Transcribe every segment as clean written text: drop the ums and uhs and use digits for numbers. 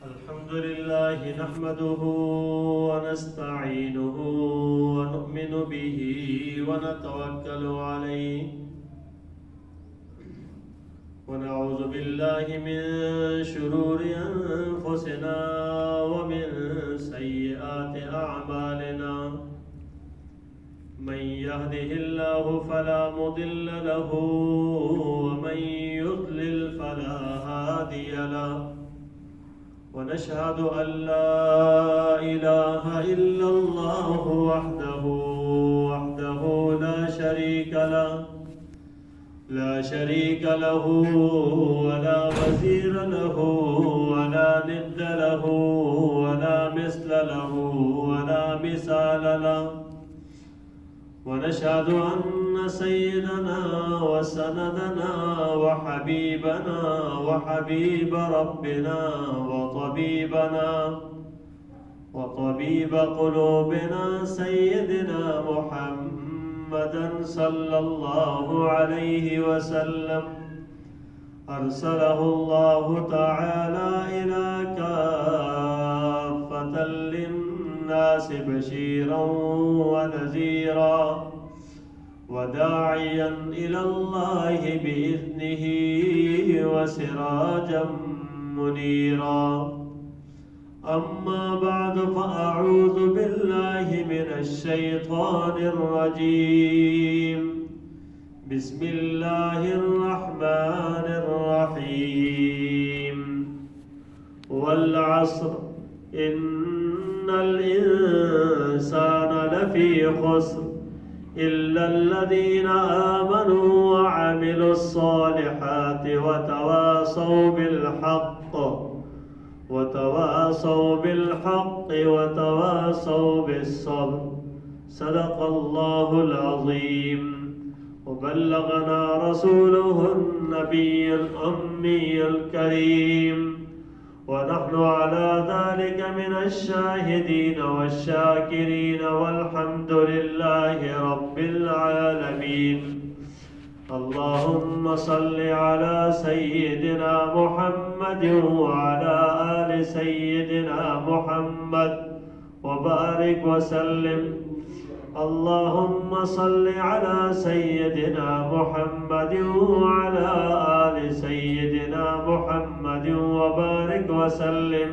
الحمد لله نحمده ونستعينه ونؤمن به ونتوكل عليه ونعوذ بالله من شرور أنفسنا ومن سيئات أعمالنا من يهده الله فلا مضل له ومن يضلل فلا هادي له ونشهد أن لا إله إلا الله وحده لا شريك له ولا وزير له ولا ند له ولا مثل له ولا مثال له ونشهد أن سيدنا وسندنا وحبيبنا وحبيب ربنا وطبيب قلوبنا سيدنا محمدا صلى الله عليه وسلم أرسله الله تعالى إلى كافة للناس بشيرا ونذيرا وداعيا إلى الله بإذنه وسراجا منيرا أما بعد فأعوذ بالله من الشيطان الرجيم بسم الله الرحمن الرحيم والعصر إن الإنسان لفي خسر إلا الذين آمنوا وعملوا الصالحات وتواصوا بالحق وتواصوا بالصبر صدق الله العظيم وبلغنا رسوله النبي الأمي الكريم ونحن على ذلك من الشاهدين والشاكرين والحمد لله رب العالمين اللهم صل على سيدنا محمد وعلى آل سيدنا محمد وبارك وسلم اللهم صل على سيدنا محمد وعلى آل سيدنا محمد وبارك وسلم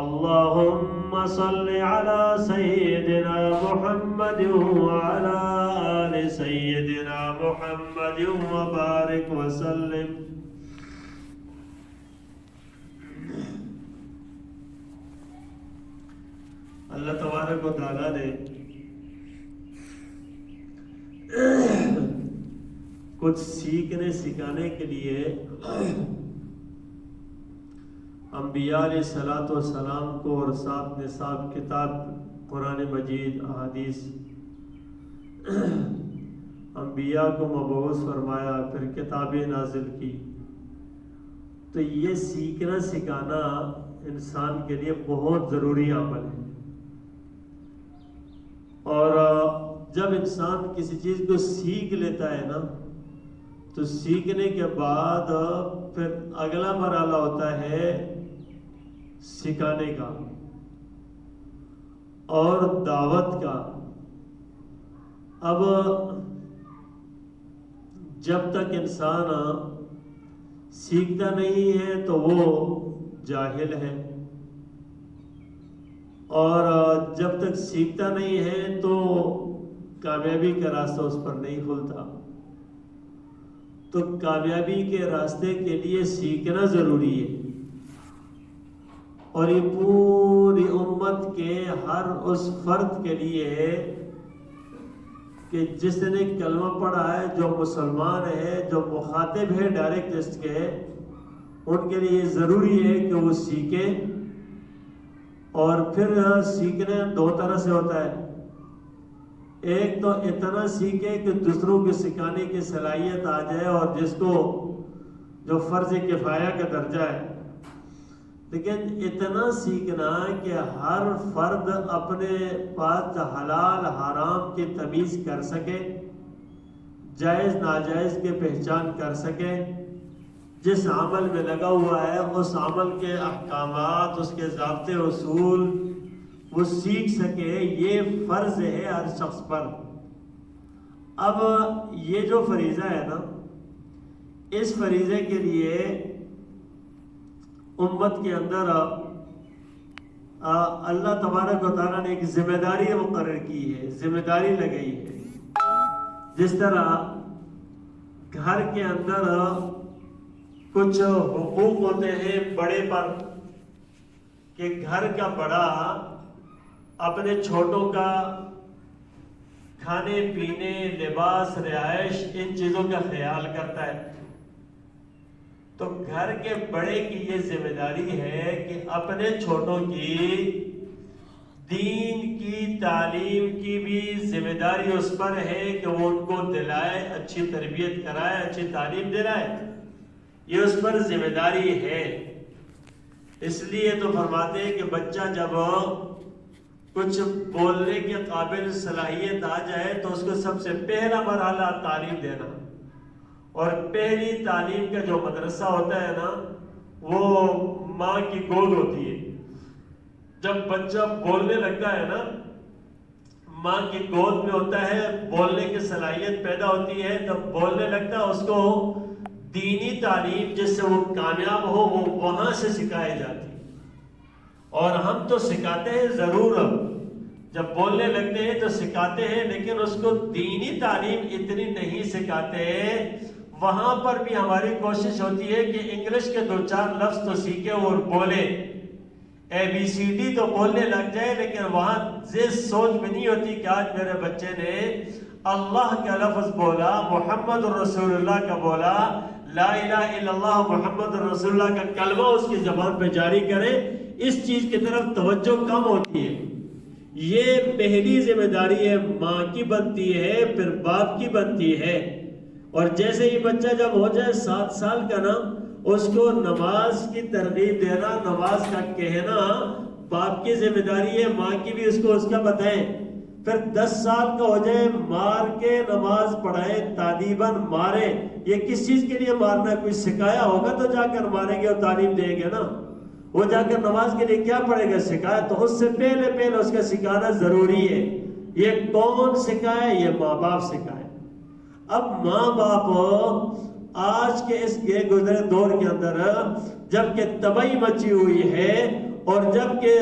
اللهم صل على سيدنا محمد وعلى آل سيدنا محمد وبارك وسلم اللہ تبارک و تعالیٰ نے کچھ سیکھنے سکھانے کے لیے انبیاء علیہ الصلوۃ والسلام کو اور ساتھ نصاب کتاب قرآن مجید احادیث انبیاء کو مبعوث فرمایا، پھر کتابیں نازل کی. تو یہ سیکھنا سکھانا انسان کے لیے بہت ضروری عمل ہے. اور جب انسان کسی چیز کو سیکھ لیتا ہے نا، تو سیکھنے کے بعد پھر اگلا مرحلہ ہوتا ہے سکھانے کا اور دعوت کا. اب جب تک انسان سیکھتا نہیں ہے تو وہ جاہل ہے، اور جب تک سیکھتا نہیں ہے تو کامیابی کا راستہ اس پر نہیں کھلتا. تو کامیابی کے راستے کے لیے سیکھنا ضروری ہے. اور یہ پوری امت کے ہر اس فرد کے لیے ہے کہ جس نے کلمہ پڑھا ہے، جو مسلمان ہے، جو مخاطب ہے ڈائریکٹ اس کے، ان کے لیے ضروری ہے کہ وہ سیکھیں. اور پھر سیکھنے دو طرح سے ہوتا ہے. ایک تو اتنا سیکھے کہ دوسروں کو سکھانے کی صلاحیت آ جائے، اور جس کو جو فرض کفایہ کا درجہ ہے. لیکن اتنا سیکھنا کہ ہر فرد اپنے پاس حلال حرام کی تمیز کر سکے، جائز ناجائز کی پہچان کر سکے، جس عمل میں لگا ہوا ہے اس عمل کے احکامات، اس کے ضابطے اصول وہ سیکھ سکے، یہ فرض ہے ہر شخص پر۔ اب یہ جو فریضہ ہے نا، اس فریضے کے لیے امت کے اندر اللہ تبارک و تعالیٰ نے ایک ذمہ داری مقرر کی ہے، ذمہ داری لگائی ہے۔ جس طرح گھر کے اندر کچھ حقوق ہوتے ہیں بڑے پر، کہ گھر کا بڑا اپنے چھوٹوں کا کھانے پینے، لباس، رہائش، ان چیزوں کا خیال کرتا ہے، تو گھر کے بڑے کی یہ ذمہ داری ہے کہ اپنے چھوٹوں کی دین کی تعلیم کی بھی ذمہ داری اس پر ہے کہ وہ ان کو دلائے، اچھی تربیت کرائے، اچھی تعلیم دلائے، یہ اس پر ذمہ داری ہے۔ اس لیے تو فرماتے ہیں کہ بچہ جب کچھ بولنے کے قابل صلاحیت آ جائے تو اس کو سب سے پہلا مرحلہ تعلیم دینا، اور پہلی تعلیم کا جو مدرسہ ہوتا ہے نا، وہ ماں کی گود ہوتی ہے۔ جب بچہ بولنے لگتا ہے نا، ماں کی گود میں ہوتا ہے، بولنے کی صلاحیت پیدا ہوتی ہے، جب بولنے لگتا ہے اس کو دینی تعلیم جس سے وہ کامیاب ہو وہ وہاں سے سکھائی جاتی ہے۔ اور ہم تو سکھاتے ہیں ضرور، جب بولنے لگتے ہیں تو سکھاتے ہیں، لیکن اس کو دینی تعلیم اتنی نہیں سکھاتے۔ وہاں پر بھی ہماری کوشش ہوتی ہے کہ انگلش کے 2-4 لفظ تو سیکھے اور بولے، ABCD تو بولنے لگ جائے، لیکن وہاں سوچ میں نہیں ہوتی کہ آج میرے بچے نے اللہ کا لفظ بولا، محمد رسول اللہ کا بولا، لا الہ الا اللہ محمد رسول اللہ کا کلمہ اس کی زبان پہ جاری کرے۔ اس چیز کی طرف توجہ کم ہوتی ہے۔ یہ پہلی ذمہ داری ہے، ماں کی بنتی ہے، پھر باپ کی بنتی ہے۔ اور جیسے ہی بچہ جب ہو جائے 7 سال کا نا، اس کو نماز کی ترغیب دینا، نماز کا کہنا باپ کی ذمہ داری ہے، ماں کی بھی اس کو اس کا بتائیں۔ پھر 10 سال کا ہو جائے، مار کے نماز پڑھائے، تادیباً مارے۔ یہ کس چیز کے لیے مارنا ہے؟ کوئی سکھایا ہوگا تو جا کر ماریں گے اور تعلیم دیں گے نا، وہ جا کر نماز کے لیے کیا پڑھے گا؟ سکھایا تو اس سے پہلے اس کا سکھانا ضروری ہے۔ یہ کون سکھائے؟ یہ ماں باپ سکھائے۔ اب ماں باپ آج کے اس گزرے دور کے اندر جب کہ تباہی مچی ہوئی ہے، اور جب کہ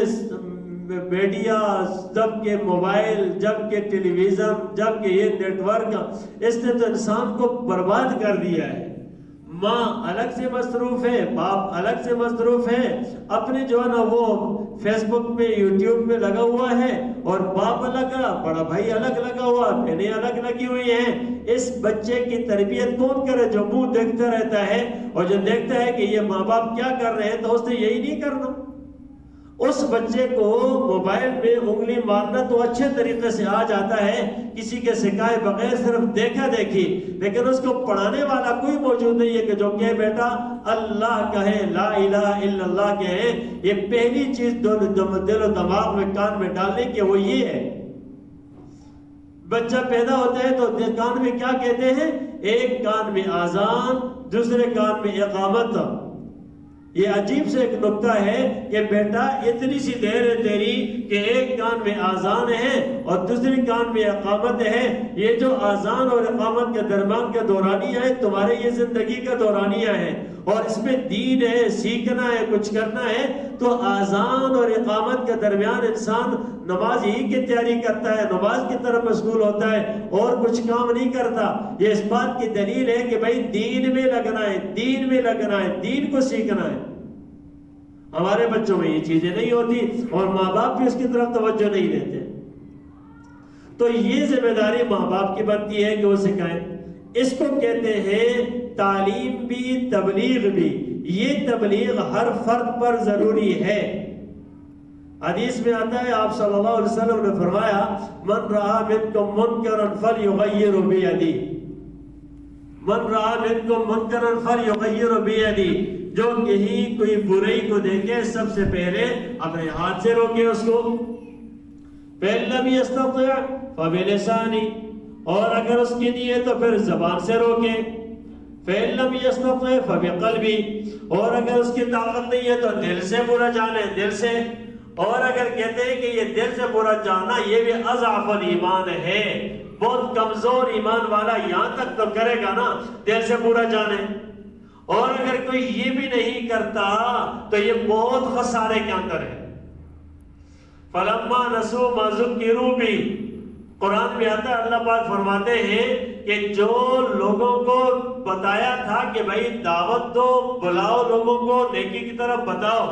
میڈیا، جب کہ موبائل، جب کہ ٹیلی ویژن، جب کہ یہ نیٹ ورک، اس نے تو انسان کو برباد کر دیا ہے۔ ماں الگ سے مصروف ہے، باپ الگ سے مصروف ہے، اپنے جو ہے نا وہ فیس بک پہ، یوٹیوب پہ لگا ہوا ہے، اور باپ الگ، بڑا بھائی الگ لگا ہوا، بہنیں الگ لگی ہوئی ہیں۔ اس بچے کی تربیت کون کرے؟ جو منہ دیکھتا رہتا ہے اور جو دیکھتا ہے کہ یہ ماں باپ کیا کر رہے ہیں تو اس نے یہی نہیں کرنا۔ اس بچے کو موبائل میں انگلی مارنا تو اچھے طریقے سے آ جاتا ہے، کسی کے سکھائے بغیر، صرف دیکھا دیکھی، لیکن اس کو پڑھانے والا کوئی موجود نہیں ہے کہ جو کہ بیٹا اللہ کہے، لا الہ الا اللہ کہے۔ یہ پہلی چیز دل و دماغ میں، کان میں ڈالنے کی وہ یہ ہے۔ بچہ پیدا ہوتا ہے تو کان میں کیا کہتے ہیں؟ ایک کان میں آذان، دوسرے کان میں اقامت۔ یہ عجیب سے ایک نکتہ ہے کہ بیٹا اتنی سی دیر ہے تیری کہ ایک کان میں آذان ہے اور دوسری کان میں اقامت ہے۔ یہ جو آذان اور اقامت کے درمیان کا دورانیہ ہے، تمہارے یہ زندگی کا دورانیہ ہے، اور اس میں دین ہے، سیکھنا ہے، کچھ کرنا ہے۔ تو آذان اور اقامت کے درمیان انسان نماز ہی کی تیاری کرتا ہے، نماز کی طرف مشغول ہوتا ہے، اور کچھ کام نہیں کرتا۔ یہ اس بات کی دلیل ہے کہ بھائی دین میں لگنا ہے، دین میں لگنا ہے، دین کو سیکھنا ہے۔ ہمارے بچوں میں یہ چیزیں نہیں ہوتی، اور ماں باپ بھی اس کی طرف توجہ نہیں دیتے۔ تو یہ ذمہ داری ماں باپ کی بنتی ہے کہ وہ سکھائیں۔ اس کو کہتے ہیں تعلیم بھی، تبلیغ بھی۔ یہ تبلیغ ہر فرد پر ضروری ہے۔ حدیث میں آتا ہے، آپ صلی اللہ علیہ وسلم نے فرمایا، من رآ منکم منکرا فلیغیر بیدی، من رآ منکم منکرا فلیغیر بیدی۔ جو کہیں کوئی برائی کو دیکھے سب سے پہلے اپنے ہاتھ سے روکے اس کو، فَإِن لَّمْ يَسْتَطِعْ فَبِلِسَانِهِ، اور اگر اس کی نہیں ہے تو پھر زبان سے روکے، فَإِن لَّمْ يَسْتَطِعْ فَبِقَلْبِهِ، اور اگر اس کی طاقت نہیں ہے تو دل سے برا جانے، دل سے. اور اگر کہتے ہیں کہ یہ دل سے برا جانا یہ بھی اضعف الایمان ہے، بہت کمزور ایمان والا یہاں تک تو کرے گا نا دل سے برا جانے. اور اگر کوئی یہ بھی نہیں کرتا تو یہ بہت خسارے کے اندر ہے. فَلَمَّا نَسُوا مَا ذُكِّرُوا بِهِ، قرآن میں آتا ہے اللہ پاک فرماتے ہیں کہ جو لوگوں کو بتایا تھا کہ بھائی دعوت دو، بلاؤ لوگوں کو نیکی کی طرف بتاؤ،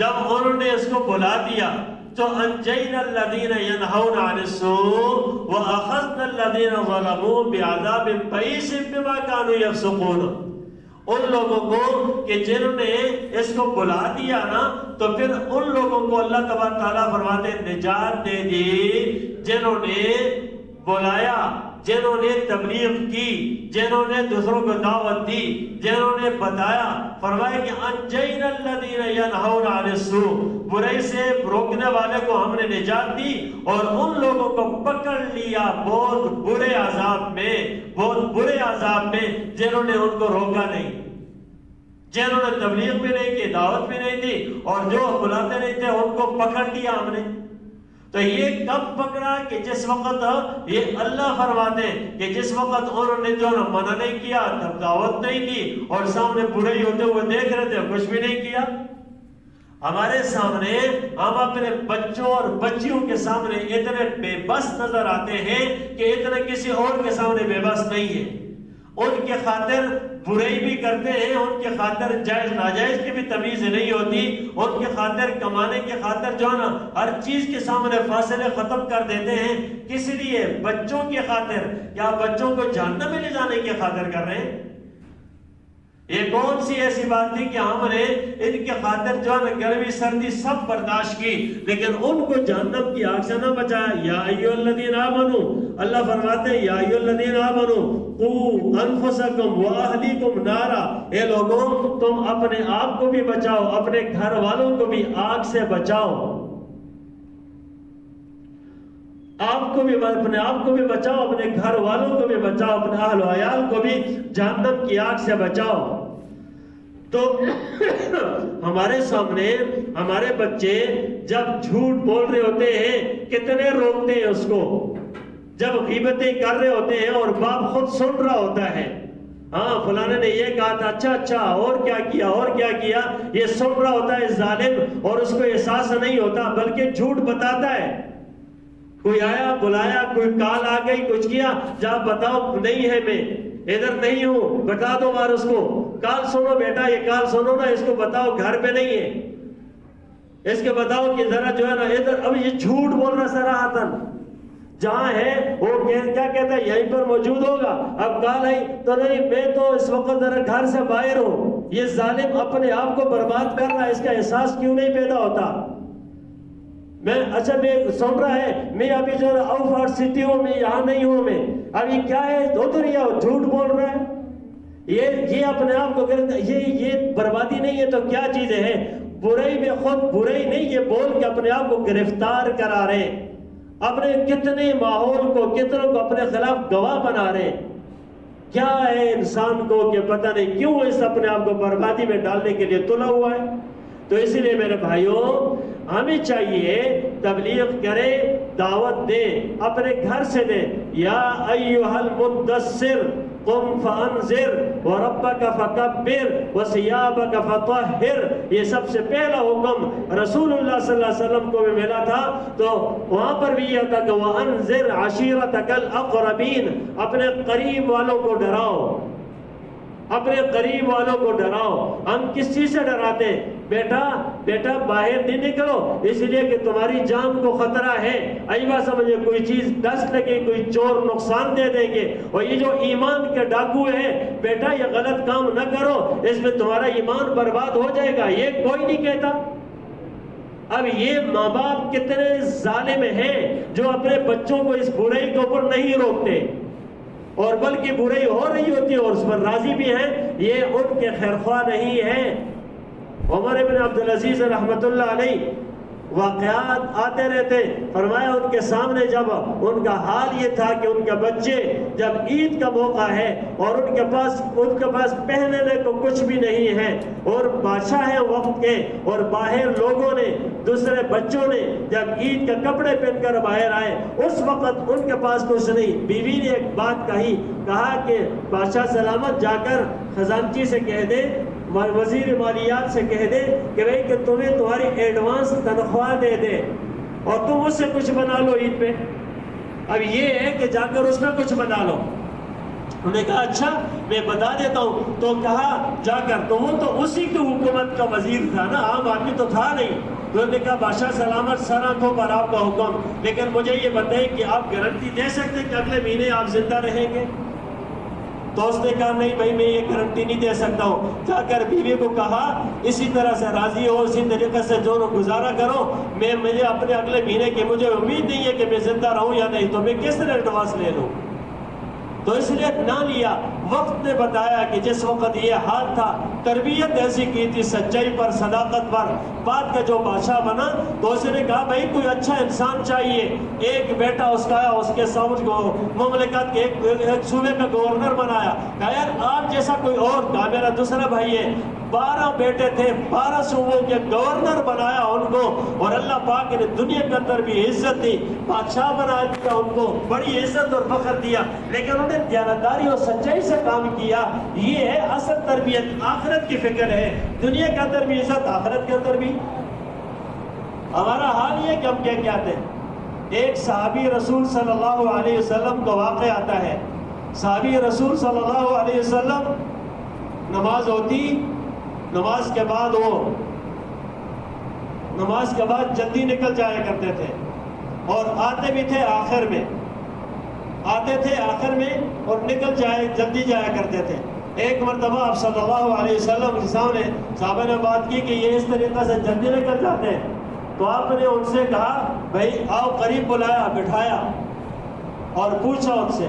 جب انہوں نے اس کو بلا دیا تو انجینا الذین ینہون عن السوء واخذنا الذین ظلموا بعذاب بئیس بما کانوا یفسقون. ان لوگوں کو کہ جنہوں نے اس کو بلا دیا نا تو پھر ان لوگوں کو اللہ تبارک تعالیٰ فرماتے نجات دے دی جنہوں نے بلایا، جنہوں نے تبلیغ کی، جنہوں نے دوسروں کو دعوت دی، جنہوں نے بتایا. فرمایا کہ انجینا الذین ینہون عن السوء، برائی سے روکنے والے کو ہم نے نجات دی اور ان لوگوں کو پکڑ لیا بہت برے عذاب میں، بہت برے عذاب میں جنہوں نے ان کو روکا نہیں، جنہوں نے تبلیغ بھی نہیں کی، دعوت بھی نہیں دی اور جو بلاتے نہیں تھے ان کو پکڑ لیا ہم نے. تو یہ کب پکڑا کہ جس وقت یہ اللہ فرماتے ہیں کہ جس وقت انہوں نے جو منع نہیں کیا، تب دعوت نہیں کی اور سامنے برائی ہوتے ہوئے دیکھ رہے تھے، کچھ بھی نہیں کیا. ہمارے سامنے ہم اپنے بچوں اور بچیوں کے سامنے اتنے بے بس نظر آتے ہیں کہ اتنے کسی اور کے سامنے بے بس نہیں ہے. ان کے خاطر برائی بھی کرتے ہیں، ان کے خاطر جائز ناجائز کی بھی تمیز نہیں ہوتی، ان کے خاطر کمانے کے خاطر جو ہے نا ہر چیز کے سامنے فاصلے ختم کر دیتے ہیں. کس لیے؟ بچوں کی خاطر. یا بچوں کو جہنم میں لے جانے کی خاطر کر رہے ہیں؟ یہ کون سی ایسی بات تھی کہ ہم نے ان کے خاطر جو ہے گرمی سردی سب برداشت کی لیکن ان کو جہنم کی آگ سے نہ بچایا. یا ایھا الذین آمنو، اللہ فرماتے ہیں یا ایھا الذین آمنو قوا انفسکم واہلیکم نارا، اے لوگوں تم اپنے آپ کو بھی بچاؤ، اپنے گھر والوں کو بھی آگ سے بچاؤ. آپ کو بھی، اپنے آپ کو بھی بچاؤ، اپنے گھر والوں کو بھی بچاؤ، اپنے اہل و عیال کو بھی جہنم کی آگ سے بچاؤ. تو ہمارے سامنے ہمارے بچے جب جھوٹ بول رہے ہوتے ہیں کتنے روکتے ہیں اس کو، جب غیبتیں کر رہے ہوتے ہیں اور باپ خود سن رہا ہوتا ہے، ہاں فلانے نے یہ کہا تھا، اچھا اور کیا کیا اور کیا کیا، یہ سن رہا ہوتا ہے ظالم اور اس کو احساس نہیں ہوتا بلکہ جھوٹ بتاتا ہے. کوئی آیا بلایا، کوئی کال آ گئی، کچھ کیا، جا بتاؤ نہیں ہے میں ادھر نہیں ہوں، بتا دو بار اس کو، کال سنو بیٹا، یہ کال سنو نا، اس کو بتاؤ گھر پہ نہیں ہے، اس کے بتاؤ کہ ذرا جو ہے نا ادھر. اب یہ جھوٹ بول رہا صراحتاً، جہاں ہے وہ کیا کہتا ہے یہیں پر موجود ہوگا. اب کال آئی تو نہیں، میں تو اس وقت ذرا گھر سے باہر ہوں. یہ ظالم اپنے آپ کو برباد کر رہا ہے، اس کا احساس کیوں نہیں پیدا ہوتا؟ میں اچھا میں سن رہا ہے، میں ابھی جو آؤٹ آف سٹی ہوں، میں یہاں نہیں ہوں، میں ابھی کیا ہے ادھر یا جھوٹ بول رہا ہے. یہ اپنے آپ کو یہ بربادی نہیں ہے تو کیا چیزیں ہیں؟ برائی میں خود برائی نہیں، یہ بول کے اپنے آپ کو گرفتار کرا رہے ہیں، اپنے کتنے ماحول کو، کتنوں کو اپنے خلاف گواہ بنا رہے ہیں. کیا ہے انسان کو کہ پتہ نہیں کیوں اس اپنے آپ کو بربادی میں ڈالنے کے لیے تلا ہوا ہے. تو اسی لیے میرے بھائیوں ہمیں چاہیے تبلیغ کرے، دعوت دے، اپنے گھر سے دے. یا ایھا المدثر قم فانذر وربک فکبر وثیابک فطہر. یہ سب سے پہلا حکم رسول اللہ صلی اللہ علیہ وسلم کو بھی ملا تھا، تو وہاں پر بھی یہ تھا کہ وانذر عشیرتک الاقربین، اپنے قریب والوں کو ڈراؤ، اپنے قریب والوں کو ڈراؤ. ہم کس چیز سے ڈراتے ہیں؟ بیٹا باہر نہیں نکلو اس لیے کہ تمہاری جان کو خطرہ ہے. ایوہ سمجھے کوئی چیز ڈس لگے، کوئی چور نقصان دے دیں گے، اور یہ جو ایمان کے ڈاکو ہیں، بیٹا یہ غلط کام نہ کرو، اس میں تمہارا ایمان برباد ہو جائے گا. یہ کوئی نہیں کہتا. اب یہ ماں باپ کتنے ظالم ہیں جو اپنے بچوں کو اس برائی کے اوپر نہیں روکتے، اور بلکہ برائی ہو رہی ہوتی ہے اور اس پر راضی بھی ہیں. یہ ان کے خیرخواہ نہیں ہیں. عمر ابن عبدالعزیز رحمت اللہ علیہ واقعات آتے رہتے. فرمایا ان کے سامنے جب ان کا حال یہ تھا کہ ان کے بچے جب عید کا موقع ہے اور ان کے پاس پہننے کو کچھ بھی نہیں ہے اور بادشاہ ہیں وقت کے اور باہر لوگوں نے دوسرے بچوں نے جب عید کے کپڑے پہن کر باہر آئے اس وقت ان کے پاس کچھ نہیں. بیوی نے ایک بات کہا کہ بادشاہ سلامت جا کر خزانچی سے کہہ دے وزیر مالیات سے کہہ دے کہ بھئی کہ تمہیں تمہاری ایڈوانس تنخواہ دے دے اور تم اس سے کچھ بنا لو عید پہ. اب یہ ہے کہ جا کر اس میں کچھ بنا لو. انہوں نے کہا اچھا میں بتا دیتا ہوں. تو کہا جا کر تو وہ تو اسی کی حکومت کا وزیر تھا نا, عام آدمی تو تھا نہیں. تو انہوں نے کہا بادشاہ سلامت سر آنکھوں پر آپ کا حکم, لیکن مجھے یہ بتائیں کہ آپ گارنٹی دے سکتے کہ اگلے مہینے آپ زندہ رہیں گے؟ تو اس نے کہا نہیں بھائی میں یہ گارنٹی نہیں دے سکتا ہوں. جا کر بیوی کو کہا اسی طرح سے راضی ہو, اسی طریقے سے جو گزارا کرو, مجھے اپنے اگلے مہینے کی مجھے امید نہیں ہے کہ میں زندہ رہوں یا نہیں, تو میں کس طرح ایڈوانس لے لوں؟ تو اس لیے نہ لیا. وقت نے بتایا کہ جس وقت یہ حال تھا تربیت ایسی کی تھی سچائی پر صداقت پر. بات کا جو بادشاہ بنا تو اس نے کہا بھائی کوئی اچھا انسان چاہیے. ایک بیٹا اس کا آیا, اس کے سامنے کو مملکت کے ایک صوبے کا گورنر بنایا. کہا یار آپ جیسا کوئی اور, کہا میرا دوسرا بھائی ہے. 12 بیٹے تھے, 12 صوبوں کے گورنر بنایا ان کو, اور اللہ پاک نے دنیا کے اندر بھی عزت دی, بادشاہ بنا دیا ان کو, بڑی عزت اور فخر دیا. لیکن انہوں نے دیانتداری اور سچائی سے کام کیا. یہ ہے اصل تربیت, آخرت کی فکر ہے. دنیا کے اندر بھی عزت, آخرت کے اندر بھی. ہمارا حال یہ کہ ہم کیا کہتے ہیں. ایک صحابی رسول صلی اللہ علیہ وسلم کا واقعہ آتا ہے. صحابی رسول صلی اللہ علیہ وسلم نماز ہوتی, نماز کے بعد جلدی نکل جایا کرتے تھے اور آتے بھی تھے آخر میں, اور جلدی جایا کرتے تھے. ایک مرتبہ آپ صلی اللہ علیہ وسلم کے سامنے صحابہ نے بات کی کہ یہ اس طریقے سے جلدی نکل جاتے ہیں. تو آپ نے ان سے کہا بھائی آؤ, قریب بلایا, بٹھایا اور پوچھا ان سے.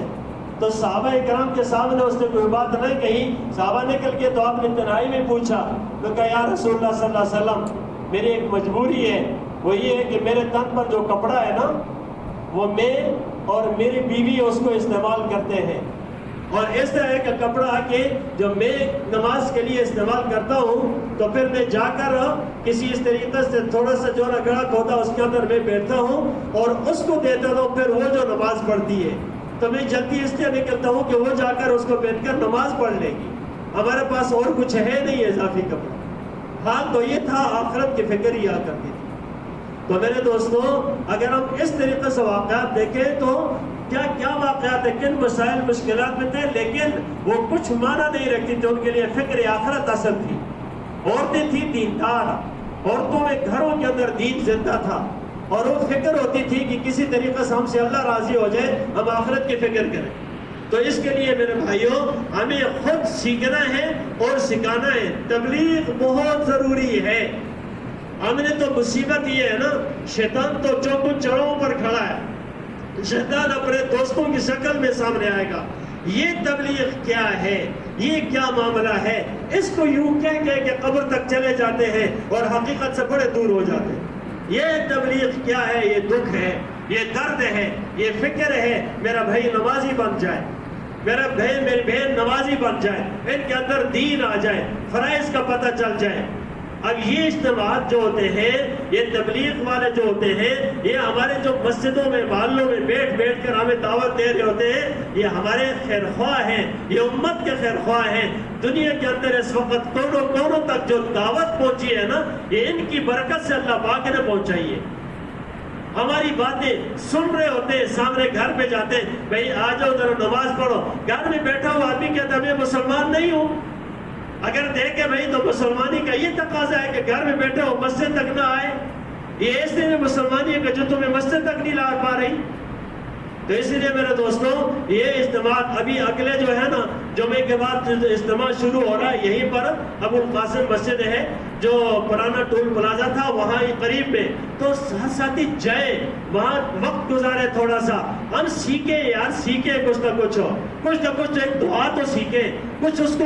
تو صحابہ اکرام کے سامنے اس نے کوئی بات نہیں کہی. صحابہ نکل کے تو آپ نے تنہائی میں پوچھا, تو کہا یا رسول اللہ صلی اللہ علیہ وسلم میری ایک مجبوری ہے, وہ یہ ہے کہ میرے تن پر جو کپڑا ہے نا وہ میں اور میری بیوی اس کو استعمال کرتے ہیں, اور اس طرح کا کپڑا کہ جو میں نماز کے لیے استعمال کرتا ہوں تو پھر میں جا کر کسی اس طریقے سے تھوڑا سا جو گڑک ہوتا ہے اس کے اندر میں بیٹھتا ہوں اور اس کو دیتا ہوں, پھر وہ جو نماز پڑھتی ہے. تو میں جلدی اس لیے نکلتا ہوں کہ وہ جا کر اس کو پہن کر نماز پڑھ لے گی. ہمارے پاس اور کچھ ہے نہیں اضافی کپڑا. حال تو یہ تھا, آخرت کی فکر ہی آ کرتی تھی. تو میرے دوستوں اگر ہم اس طریقے سے واقعات دیکھیں تو کیا واقعات ہے, کن مسائل مشکلات میں تھے, لیکن وہ کچھ معنی نہیں رکھتی تھی. ان کے لیے فکر آخرت اصل تھی. عورتیں تھیں دیندار, عورتوں میں گھروں کے اندر دین زندہ تھا, اور وہ فکر ہوتی تھی کہ کسی طریقے سے ہم سے اللہ راضی ہو جائے, ہم آخرت کی فکر کریں. تو اس کے لیے میرے بھائیوں ہمیں خود سیکھنا ہے اور سکھانا ہے. تبلیغ بہت ضروری ہے. ہم نے تو مصیبت یہ ہے نا, شیطان تو چوکوں چڑھوں پر کھڑا ہے. شیطان اپنے دوستوں کی شکل میں سامنے آئے گا, یہ تبلیغ کیا ہے, یہ کیا معاملہ ہے. اس کو یوں کہہ کہ قبر تک چلے جاتے ہیں اور حقیقت سے بڑے دور ہو جاتے ہیں. یہ تبلیغ کیا ہے, یہ دکھ ہے, یہ درد ہے, یہ فکر ہے. میرا بھائی نمازی بن جائے, میرا بھائی میری بہن نمازی بن جائے, ان کے اندر دین آ جائے, فرائض کا پتہ چل جائے. اب یہ اجتماعات جو ہوتے ہیں, یہ تبلیغ والے جو ہوتے ہیں, یہ ہمارے جو مسجدوں میں محلوں میں بیٹھ کر ہمیں دعوت دے رہے ہوتے ہیں, یہ ہمارے خیر خواہ ہیں, یہ امت کے خیر خواہ ہیں. دنیا کے اندر اس وقت کونوں تک جو دعوت پہنچی ہے نا, یہ ان کی برکت سے اللہ پاک نے پہنچائی ہے. ہماری باتیں سن رہے ہوتے ہیں, سامنے گھر پہ جاتے ہیں, بھائی آ جاؤ ذرا نماز پڑھو. گھر میں بیٹھا ہوا آدمی کہتا ہے میں مسلمان نہیں ہوں. اگر دیکھے بھائی تو مسلمانی کا یہ تقاضا ہے کہ گھر میں بیٹھے ہو, مسجد تک نہ آئے. یہ اس لیے مسلمانی ہے کہ جو تمہیں مسجد تک نہیں لا پا رہی. تو اس لیے میرے دوستوں یہ اجتماعات ابھی اگلے جو ہے نا جمعے کے بعد اجتماع شروع ہو رہا ہے یہیں پر ابو القاسم مسجد ہے جو پرانا ٹول پلازا تھا وہاں ہی قریب میں، تو ساتھی جائے وہاں وقت گزارے تھوڑا سا، ہم سیکھیں یار، سیکھیں کچھ نہ کچھ ہو، کچھ نہ کچھ ایک دعا تو سیکھیں، کچھ اس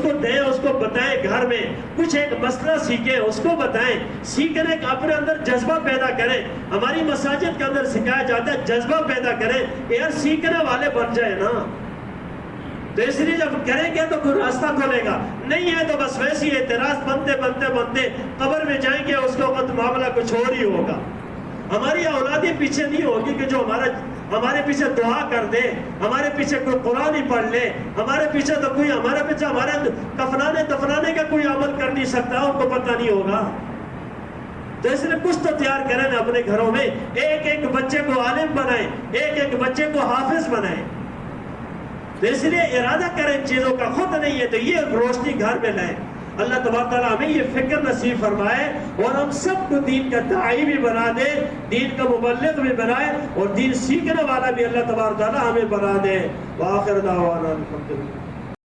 کو دیں، اس کو بتائیں، گھر میں کچھ ایک مسئلہ سیکھیں، اس کو بتائیں، سیکھنے کا اپنے اندر جذبہ پیدا کریں۔ ہماری مساجد کے اندر سکھایا جاتا ہے جذبہ پیدا کریں، یار سیکھنے والے بن جائے نا، تو اس لیے جب کریں گے تو کوئی راستہ کھولے گا، نہیں ہے تو بس ویسی اعتراض بنتے قبر میں جائیں گے، اس کے وقت معاملہ کچھ اور ہی ہوگا۔ ہماری اولادیں پیچھے نہیں ہوگی کہ جو ہمارے پیچھے دعا کر دے، ہمارے پیچھے کوئی قرآن ہی پڑھ لے، ہمارے پیچھے تو کوئی ہمارے دفنانے کا کوئی عمل کر نہیں سکتا، ان کو پتہ نہیں ہوگا۔ تو اس لیے کچھ تو تیار کریں نا اپنے گھروں میں، ایک بچے کو عالم بنائیں، ایک بچے کو حافظ بنائیں۔ تو اس لیے ارادہ کریں چیزوں کا، خود نہیں ہے تو یہ روشنی گھر میں لائیں۔ اللہ تبارک تعالیٰ ہمیں یہ فکر نصیب فرمائے اور ہم سب کو دین کا داعی بھی بنا دے، دین کا مبلغ بھی بنائے، اور دین سیکھنے والا بھی اللہ تبارک تعالیٰ ہمیں بنا دے۔ وآخر دعوانا الحمدللہ۔